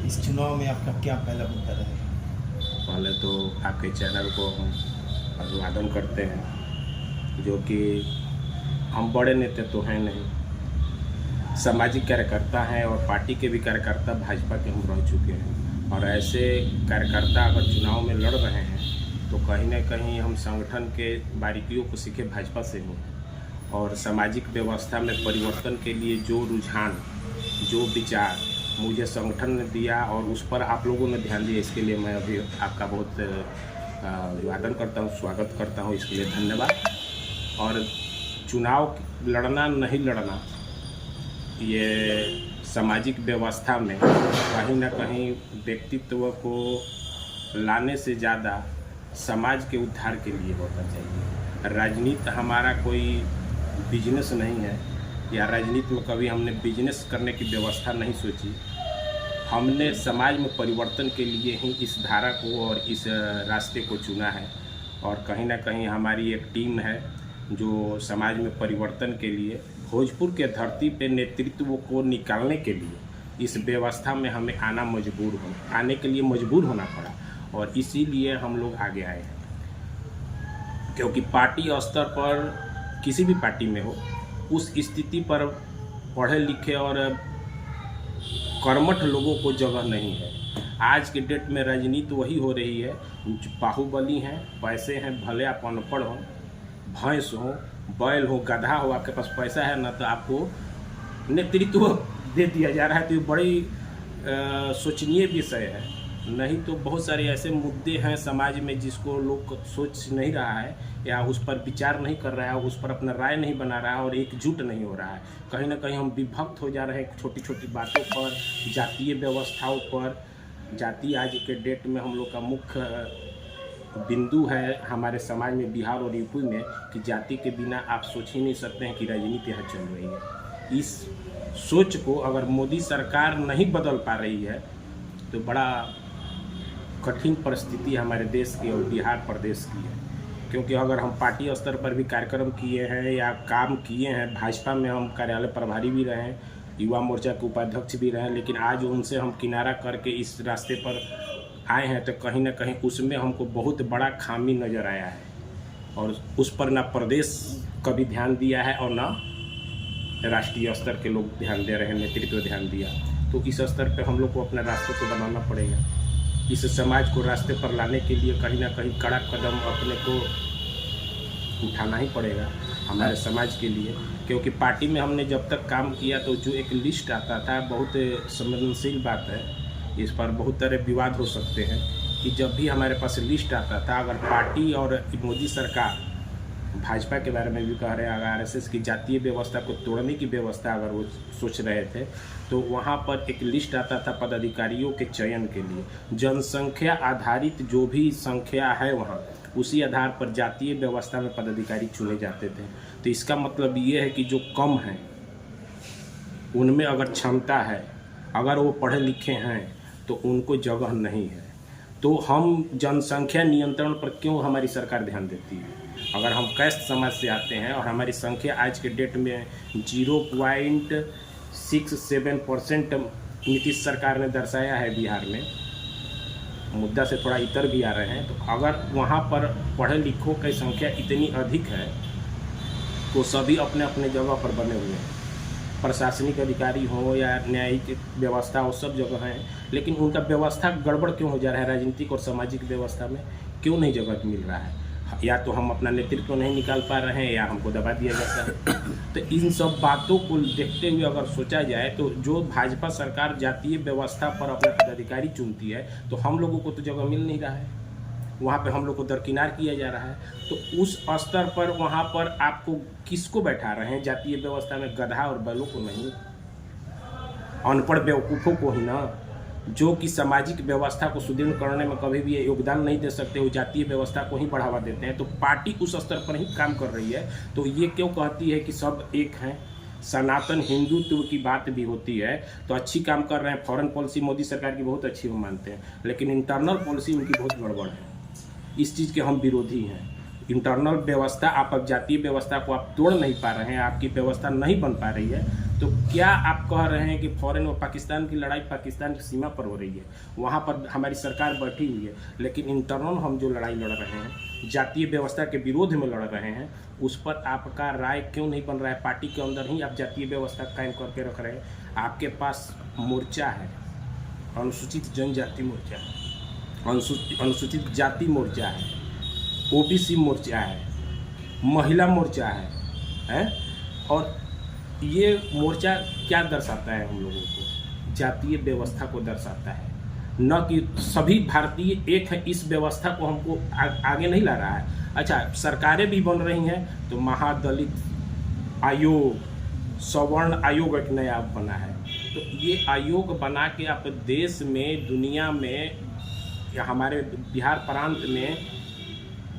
इस चुनाव में आपका क्या पहला मुद्दा रहेगा? पहले तो आपके चैनल को हम अभिवादन करते हैं, जो कि हम बड़े नेता तो हैं नहीं, सामाजिक कार्यकर्ता हैं और पार्टी के भी कार्यकर्ता भाजपा के हम रह चुके हैं। और ऐसे कार्यकर्ता अगर चुनाव में लड़ रहे हैं तो कहीं ना कहीं हम संगठन के बारीकियों को सीखे भाजपा से ही, और सामाजिक व्यवस्था में परिवर्तन के लिए जो रुझान, जो विचार मुझे संगठन ने दिया और उस पर आप लोगों ने ध्यान दिया, इसके लिए मैं अभी आपका बहुत अभिवादन करता हूँ, स्वागत करता हूँ, इसके लिए धन्यवाद। और चुनाव लड़ना नहीं लड़ना, ये सामाजिक व्यवस्था में कहीं ना कहीं व्यक्तित्व को लाने से ज़्यादा समाज के उद्धार के लिए होना चाहिए। राजनीति हमारा कोई बिजनेस नहीं है, या राजनीति में कभी हमने बिजनेस करने की व्यवस्था नहीं सोची। हमने समाज में परिवर्तन के लिए ही इस धारा को और इस रास्ते को चुना है। और कहीं ना कहीं हमारी एक टीम है जो समाज में परिवर्तन के लिए, भोजपुर के धरती पे नेतृत्व को निकालने के लिए इस व्यवस्था में हमें आने के लिए मजबूर होना पड़ा, और इसीलिए हम लोग आगे आए हैं। क्योंकि पार्टी स्तर पर किसी भी पार्टी में हो, उस स्थिति पर पढ़े लिखे और कर्मठ लोगों को जगह नहीं है। आज के डेट में राजनीति वही हो रही है, बाहुबली हैं, पैसे हैं, भले आप अनपढ़ हो, भैंस हो, बैल हो, गधा हो, आपके पास पैसा है ना, तो आपको नेतृत्व दे दिया जा रहा है। तो ये बड़ी सोचनीय विषय है। नहीं तो बहुत सारे ऐसे मुद्दे हैं समाज में जिसको लोग सोच नहीं रहा है, या उस पर विचार नहीं कर रहा है, उस पर अपना राय नहीं बना रहा है, और एकजुट नहीं हो रहा है। कहीं ना कहीं हम विभक्त हो जा रहे हैं छोटी छोटी बातों पर, जातीय व्यवस्थाओं पर। जाति आज के डेट में हम लोग का मुख्य बिंदु है हमारे समाज में, बिहार और यूपी में, कि जाति के बिना आप सोच ही नहीं सकते हैं कि राजनीति यहाँ चल रही है। इस सोच को अगर मोदी सरकार नहीं बदल पा रही है तो बड़ा कठिन परिस्थिति हमारे देश की और बिहार प्रदेश की है। क्योंकि अगर हम पार्टी स्तर पर भी कार्यक्रम किए हैं या काम किए हैं, भाजपा में हम कार्यालय प्रभारी भी रहे हैं, युवा मोर्चा के उपाध्यक्ष भी रहे, लेकिन आज उनसे हम किनारा करके इस रास्ते पर आए हैं, तो कहीं ना कहीं उसमें हमको बहुत बड़ा खामी नज़र आया है। और उस पर ना प्रदेश कभी ध्यान दिया है और ना राष्ट्रीय स्तर के लोग ध्यान दे रहे हैं, नेतृत्व ध्यान दिया। तो इस स्तर पर हम लोग को अपने रास्ते को बनाना पड़ेगा। इस समाज को रास्ते पर लाने के लिए कहीं ना कहीं कड़ा कदम अपने को उठाना ही पड़ेगा हमारे समाज के लिए। क्योंकि पार्टी में हमने जब तक काम किया तो जो एक लिस्ट आता था, बहुत संवेदनशील बात है, इस पर बहुत तरह विवाद हो सकते हैं, कि जब भी हमारे पास लिस्ट आता था, अगर पार्टी और मोदी सरकार भाजपा के बारे में भी कह रहे हैं, अगर आरएसएस की जातीय व्यवस्था को तोड़ने की व्यवस्था अगर वो सोच रहे थे, तो वहाँ पर एक लिस्ट आता था पदाधिकारियों के चयन के लिए। जनसंख्या आधारित जो भी संख्या है वहाँ, उसी आधार पर जातीय व्यवस्था में पदाधिकारी चुने जाते थे। तो इसका मतलब ये है कि जो कम हैं उनमें अगर क्षमता है, अगर वो पढ़े लिखे हैं, तो उनको जगह नहीं है। तो हम जनसंख्या नियंत्रण पर क्यों हमारी सरकार ध्यान देती है? अगर हम कैस्ट समाज से आते हैं और हमारी संख्या आज के डेट में 0.67% नीतीश सरकार ने दर्शाया है बिहार में, मुद्दा से थोड़ा इतर भी आ रहे हैं, तो अगर वहाँ पर पढ़े लिखों की संख्या इतनी अधिक है तो सभी अपने अपने जगह पर बने हुए हैं, प्रशासनिक अधिकारी हो या न्यायिक व्यवस्था हो, सब जगह हैं, लेकिन उनका व्यवस्था गड़बड़ क्यों हो जा रहा है? राजनीतिक और सामाजिक व्यवस्था में क्यों नहीं जगह मिल रहा है? या तो हम अपना नेतृत्व नहीं निकाल पा रहे हैं, या हमको दबा दिया जाता है। तो इन सब बातों को देखते हुए अगर सोचा जाए, तो जो भाजपा सरकार जातीय व्यवस्था पर अपने पदाधिकारी चुनती है, तो हम लोगों को तो जगह मिल नहीं रहा है, वहाँ पर हम लोग को दरकिनार किया जा रहा है। तो उस स्तर पर वहाँ पर आपको किसको बैठा रहे हैं? जातीय व्यवस्था में गधा और बैलों को नहीं, अनपढ़ बेवकूफ़ों को ही ना, जो कि सामाजिक व्यवस्था को सुदृढ़ करने में कभी भी योगदान नहीं दे सकते, वो जातीय व्यवस्था को ही बढ़ावा देते हैं। तो पार्टी उस स्तर पर ही काम कर रही है। तो ये क्यों कहती है कि सब एक हैं? सनातन हिंदुत्व की बात भी होती है, तो अच्छी काम कर रहे हैं। फॉरेन पॉलिसी मोदी सरकार की बहुत अच्छी वो मानते हैं, लेकिन इंटरनल पॉलिसी उनकी बहुत गड़बड़ है। इस चीज़ के हम विरोधी हैं। इंटरनल व्यवस्था, आप अब जातीय व्यवस्था को आप तोड़ नहीं पा रहे हैं, आपकी व्यवस्था नहीं बन पा रही है, तो क्या आप कह रहे हैं कि फॉरेन में पाकिस्तान की लड़ाई पाकिस्तान की सीमा पर हो रही है, वहाँ पर हमारी सरकार बैठी हुई है, लेकिन इंटरनल हम जो लड़ाई लड़ रहे हैं, जातीय व्यवस्था के विरोध में लड़ रहे हैं, उस पर आपका राय क्यों नहीं बन रहा है? पार्टी के अंदर ही आप जातीय व्यवस्था कायम करके रख रहे हैं। आपके पास मोर्चा है, अनुसूचित जनजाति मोर्चा है, अनुसूचित जाति मोर्चा है, ओबीसी मोर्चा है, महिला मोर्चा है? और ये मोर्चा क्या दर्शाता है? हम लोगों को जातीय व्यवस्था को दर्शाता है, न कि सभी भारतीय एक है। इस व्यवस्था को हमको आगे नहीं ला रहा है। अच्छा, सरकारें भी बन रही हैं तो महादलित आयोग, सवर्ण आयोग एक नया बना है, तो ये आयोग बना के आप देश में, दुनिया में, या हमारे बिहार प्रांत में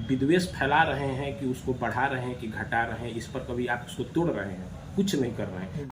विद्वेष फैला रहे हैं कि उसको बढ़ा रहे हैं कि घटा रहे हैं। इस पर कभी आप उसको तोड़ रहे हैं? कुछ नहीं कर रहे हैं।